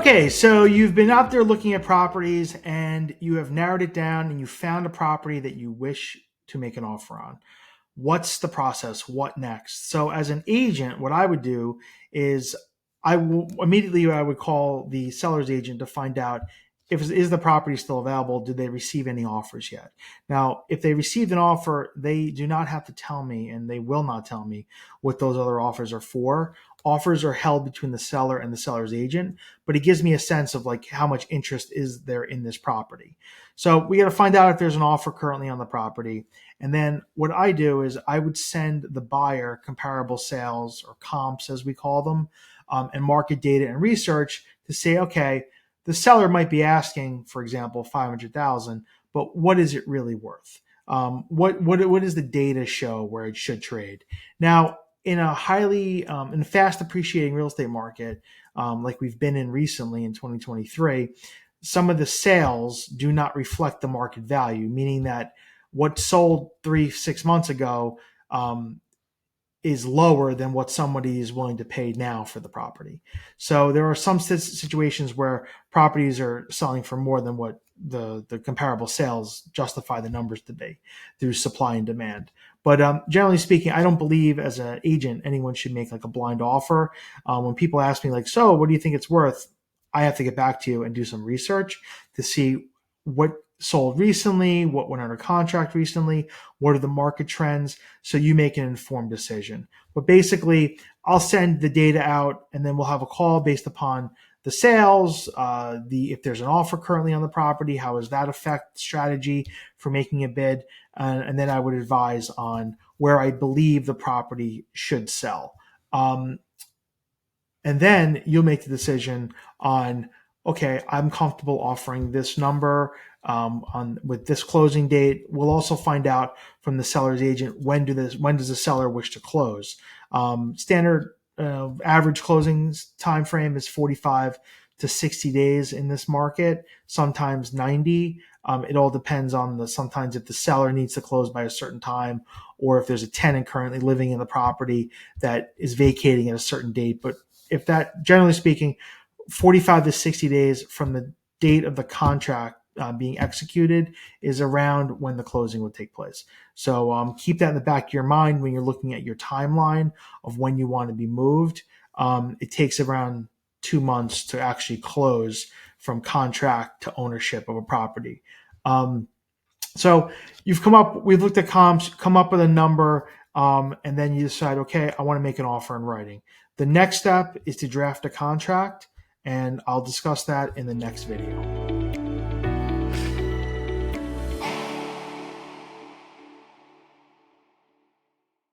Okay, so you've been out there looking at properties and you have narrowed it down and you found a property that you wish to make an offer on. What's the process? What next? So, as an agent, what I would do is I would call the seller's agent to find out if is the property still available. Did they receive any offers yet? Now, if they received an offer, they do not have to tell me, and they will not tell me what those other offers are for. Offers are held between the seller and the seller's agent, but it gives me a sense of like how much interest is there in this property. So we got to find out if there's an offer currently on the property. And then what I do is I would send the buyer comparable sales or comps, as we call them, and market data and research to say, okay, the seller might be asking, for example, 500,000, but what is it really worth? What does the data show where it should trade? Now, in a in a fast appreciating real estate market, like we've been in recently in 2023, some of the sales do not reflect the market value, meaning that what sold 6 months ago is lower than what somebody is willing to pay now for the property. So there are some situations where properties are selling for more than what the comparable sales justify the numbers to be through supply and demand. But generally speaking, I don't believe as an agent anyone should make like a blind offer. When people ask me like, so what do you think it's worth? I have to get back to you and do some research to see what sold recently, what went under contract recently, what are the market trends, so you make an informed decision. But basically, I'll send the data out, and then we'll have a call based upon the sales, if there's an offer currently on the property, how does that affect strategy for making a bid, and then I would advise on where I believe the property should sell. And then you'll make the decision on, okay, I'm comfortable offering this number with this closing date. We'll also find out from the seller's agent when does the seller wish to close. Standard average closing time frame is 45 to 60 days in this market, sometimes 90. It all depends on sometimes if the seller needs to close by a certain time or if there's a tenant currently living in the property that is vacating at a certain date. But if that, generally speaking, 45 to 60 days from the date of the contract being executed is around when the closing would take place. So keep that in the back of your mind when you're looking at your timeline of when you want to be moved. It takes around 2 months to actually close from contract to ownership of a property. So we've looked at comps, come up with a number, and then you decide, okay, I want to make an offer in writing. The next step is to draft a contract, and I'll discuss that in the next video.